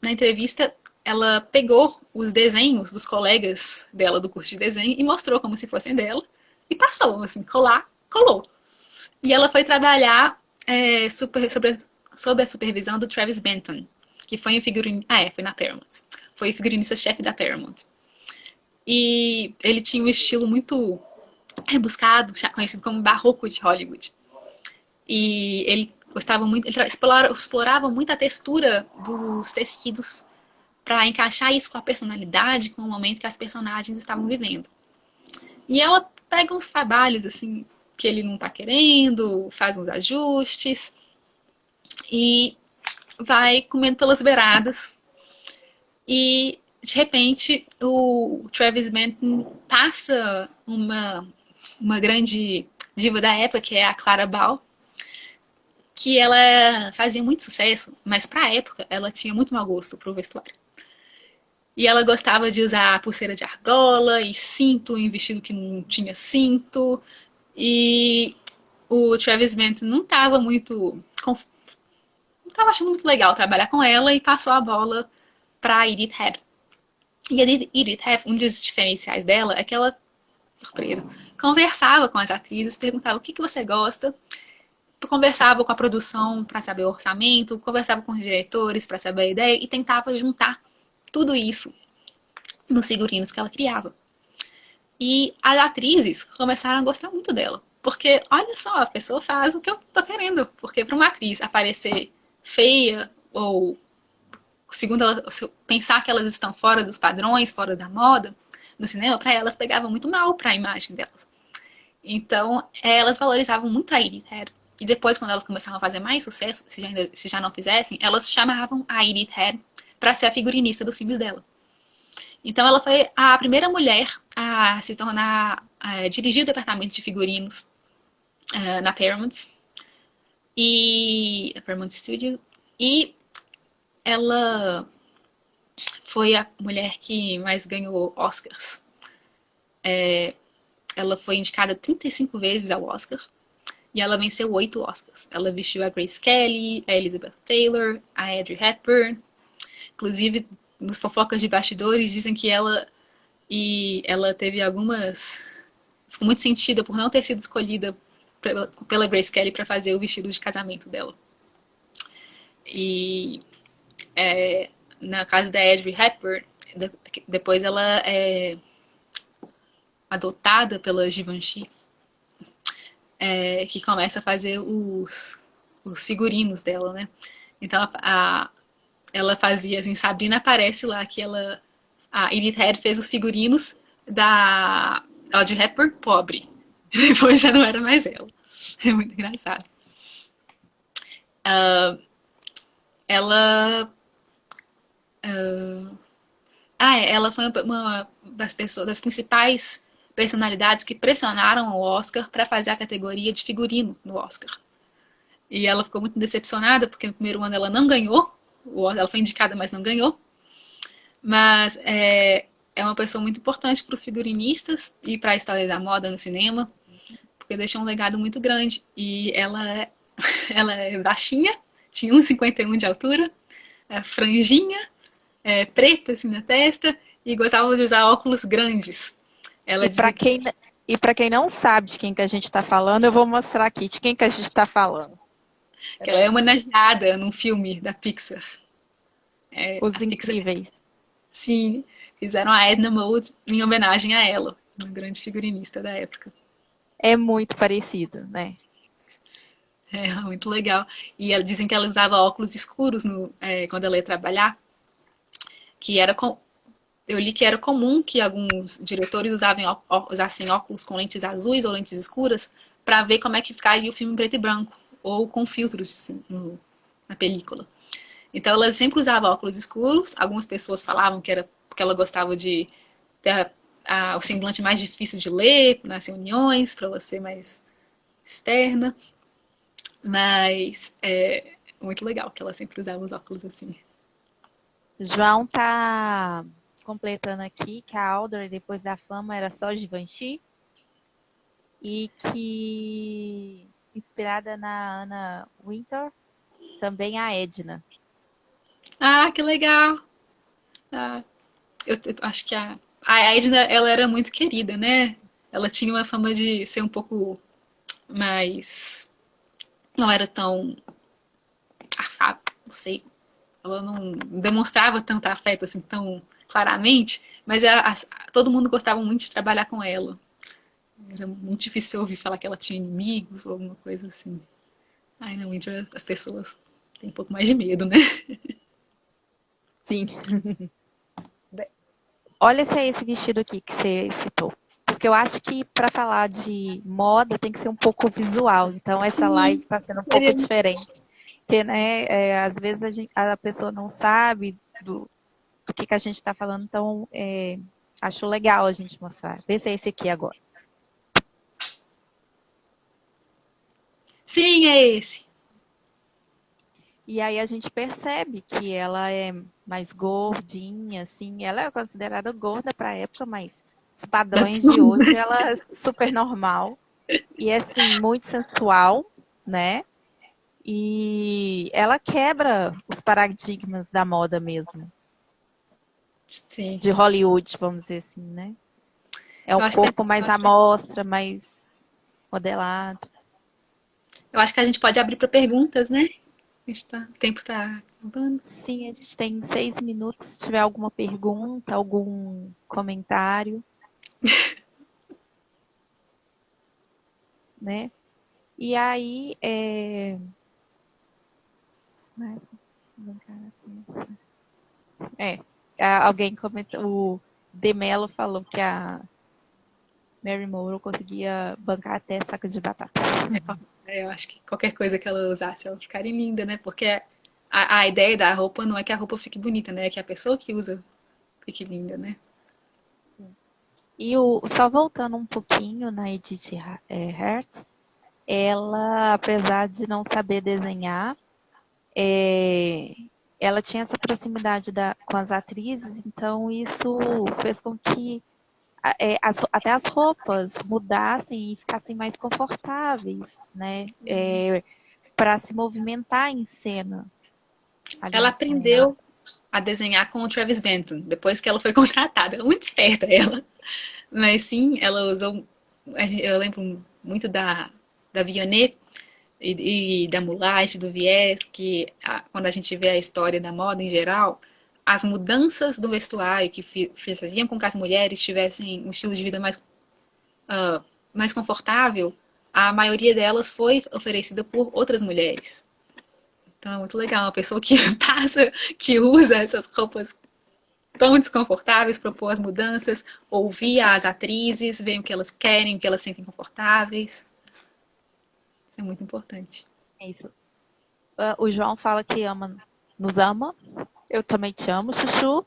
Na entrevista, ela pegou os desenhos dos colegas dela do curso de desenho e mostrou como se fossem dela. E passou, assim, colou. E ela foi trabalhar sob a supervisão do Travis Benton, que foi o figurinista. Foi na Paramount. Foi o figurinista-chefe da Paramount. E ele tinha um estilo muito rebuscado, conhecido como barroco de Hollywood. E ele gostava muito, ele explorava muito a textura dos tecidos para encaixar isso com a personalidade, com o momento que as personagens estavam vivendo. E ela pega uns trabalhos assim que ele não está querendo, faz uns ajustes e vai comendo pelas beiradas. E de repente o Travis Benton passa uma grande diva da época, que é a Clara Bow, que ela fazia muito sucesso, mas para a época ela tinha muito mau gosto pro vestuário. E ela gostava de usar pulseira de argola e cinto em vestido que não tinha cinto. E o Travis Benton não estava achando muito legal trabalhar com ela e passou a bola para Edith Head. E a Edith Head, um dos diferenciais dela é que ela, surpresa, conversava com as atrizes, perguntava o que você gosta, conversava com a produção para saber o orçamento, conversava com os diretores para saber a ideia e tentava juntar tudo isso nos figurinos que ela criava. E as atrizes começaram a gostar muito dela. Porque, olha só, a pessoa faz o que eu tô querendo. Porque para uma atriz aparecer feia ou, segundo ela, pensar que elas estão fora dos padrões, fora da moda, no cinema, para elas pegava muito mal para a imagem delas. Então, elas valorizavam muito a Edith Head. E depois, quando elas começaram a fazer mais sucesso, se já não fizessem, elas chamavam a Edith Head para ser a figurinista dos filmes dela. Então ela foi a primeira mulher a se tornar a dirigir o departamento de figurinos na Paramount e a Paramount Studio, e ela foi a mulher que mais ganhou Oscars. Ela foi indicada 35 vezes ao Oscar e ela venceu 8 Oscars. Ela vestiu a Grace Kelly, a Elizabeth Taylor, a Audrey Hepburn. Inclusive, nos fofocas de bastidores dizem que ela teve algumas, ficou muito sentida por não ter sido escolhida pela Grace Kelly para fazer o vestido de casamento dela. E na casa da Audrey Hepburn, depois ela é adotada pela Givenchy, que começa a fazer os figurinos dela, né? Então ela fazia assim, Sabrina aparece lá que a Enid Head fez os figurinos da Audrey Hepburn pobre. Depois já não era mais ela. É muito engraçado. Ela ela foi uma das pessoas, das principais personalidades que pressionaram o Oscar para fazer a categoria de figurino no Oscar. E ela ficou muito decepcionada porque no primeiro ano ela não ganhou. Ela foi indicada, mas não ganhou. Mas é uma pessoa muito importante para os figurinistas e para a história da moda no cinema, porque deixou um legado muito grande. E ela é baixinha, tinha 1,51 de altura, franjinha, preta assim na testa e gostava de usar óculos grandes. Ela E para dizia quem, e para quem não sabe de quem que a gente está falando, eu vou mostrar aqui de quem que a gente está falando. que ela é Peraí. homenageada num filme da Pixar. Os A Pixar, Incríveis. sim, fizeram a Edna Mode em homenagem a ela, uma grande figurinista da época. É muito parecido, né? É muito legal. E dizem que ela usava óculos escuros quando ela ia trabalhar, que eu li que era comum que alguns diretores usassem óculos com lentes azuis ou lentes escuras para ver como é que ficaria o filme em preto e branco, ou com filtros assim, na película. Então ela sempre usava óculos escuros. Algumas pessoas falavam que era porque ela gostava de ter o semblante mais difícil de ler nas reuniões, para ela ser mais externa. Mas é muito legal que ela sempre usava os óculos assim. João tá completando aqui que a Audrey, depois da fama, era só Givenchy e que, inspirada na Anna Wintour, também a Edna. Ah, que legal! Ah, eu acho que a Edna, ela era muito querida, né? Ela tinha uma fama de ser um pouco mais... Não era tão afável, não sei. Ela não demonstrava tanto afeto assim tão claramente, mas todo mundo gostava muito de trabalhar com ela. Era muito difícil ouvir falar que ela tinha inimigos ou alguma coisa assim. Ai, não, Winter, as pessoas têm um pouco mais de medo, né? Sim. Olha se é esse vestido aqui que você citou. Porque eu acho que para falar de moda tem que ser um pouco visual. Então essa live Sim, está sendo um pouco seria... diferente. Porque, né, às vezes a pessoa não sabe do que a gente está falando, então acho legal a gente mostrar. Vê se é esse aqui agora. Sim, é esse. E aí a gente percebe que ela é mais gordinha, assim. Ela é considerada gorda para a época, mas os padrões de hoje ela é super normal. E assim, muito sensual, né? E ela quebra os paradigmas da moda mesmo, Sim. de Hollywood, vamos dizer assim, né? É Eu um acho que, corpo mais à mostra, mais modelado. eu acho que a gente pode abrir para perguntas, né? O tempo tá acabando. Sim, a gente tem 6 minutos. Se tiver alguma pergunta, algum comentário, né? E aí, alguém comentou, o Demelo falou que a Mary Moore conseguia bancar até saco de batata. Eu acho que qualquer coisa que ela usasse, ela ficaria linda, né? Porque a ideia da roupa não é que a roupa fique bonita, né? É que a pessoa que usa fique linda, né? E só voltando um pouquinho na Edith Heart, ela, apesar de não saber desenhar, é, ela tinha essa proximidade com as atrizes, então isso fez com que até as roupas mudassem e ficassem mais confortáveis, né? Para se movimentar em cena ali Ela no cinema. aprendeu a desenhar com o Travis Benton, depois que ela foi contratada. Ela é muito esperta, ela. Mas sim, ela usou. Eu lembro muito da Vionnet e da Moulage, do Viés, que quando a gente vê a história da moda em geral, as mudanças do vestuário que faziam com que as mulheres tivessem um estilo de vida mais confortável, a maioria delas foi oferecida por outras mulheres. Então é muito legal, uma pessoa que passa, que usa essas roupas tão desconfortáveis, propor as mudanças, ouvir as atrizes, ver o que elas querem, o que elas sentem confortáveis. Isso é muito importante. É isso. O João fala que nos ama. Eu também te amo, Chuchu.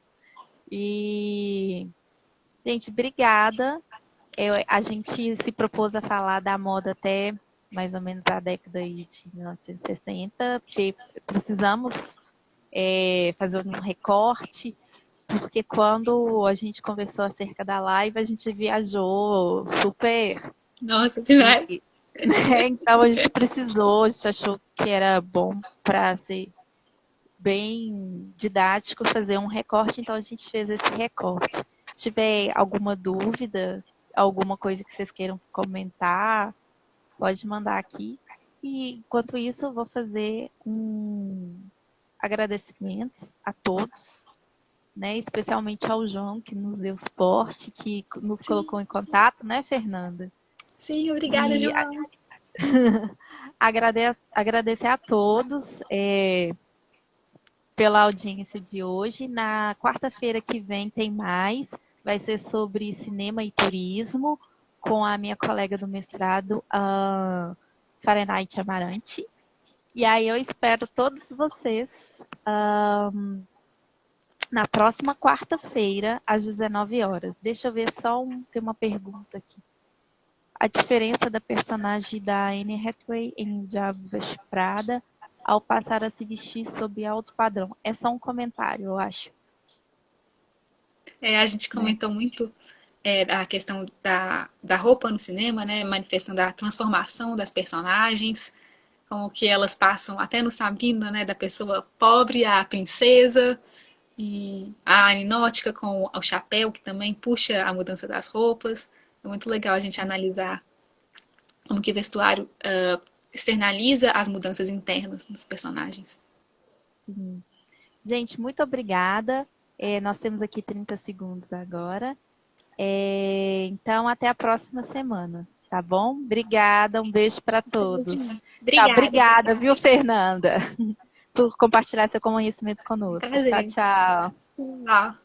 E, gente, obrigada. A gente se propôs a falar da moda até mais ou menos a década de 1960, porque precisamos fazer um recorte, porque quando a gente conversou acerca da live, a gente viajou super. Nossa, demais. Então a gente precisou, a gente achou que era bom para ser bem didático fazer um recorte, então a gente fez esse recorte. Se tiver alguma dúvida, alguma coisa que vocês queiram comentar, pode mandar aqui. E enquanto isso, eu vou fazer agradecimentos a todos, né? Especialmente ao João, que nos deu suporte, que nos colocou em contato, né, Fernanda? Sim, obrigada, E João. agradecer a todos pela audiência de hoje. Na quarta-feira que vem tem mais. Vai ser sobre cinema e turismo, com a minha colega do mestrado, a Fahrenheit Amarante. E aí eu espero todos vocês na próxima quarta-feira, às 19 horas. Deixa eu ver tem uma pergunta aqui. A diferença da personagem da Anne Hathaway em O Diabo Veste Prada ao passar a se vestir sob alto padrão. É só um comentário, eu acho. A gente comentou muito a questão da roupa no cinema, né? Manifestando a transformação das personagens, como que elas passam até no Sabrina, né? Da pessoa pobre à princesa, e a Aninótica com o chapéu, que também puxa a mudança das roupas. É muito legal a gente analisar como que o vestuário externaliza as mudanças internas dos personagens. Sim. Gente, muito obrigada. Nós temos aqui 30 segundos agora. Então, até a próxima semana, tá bom? Obrigada, um beijo para todos. Obrigada. Obrigada, viu, Fernanda, por compartilhar seu conhecimento conosco. Prazer. Tchau, tchau. Tchau.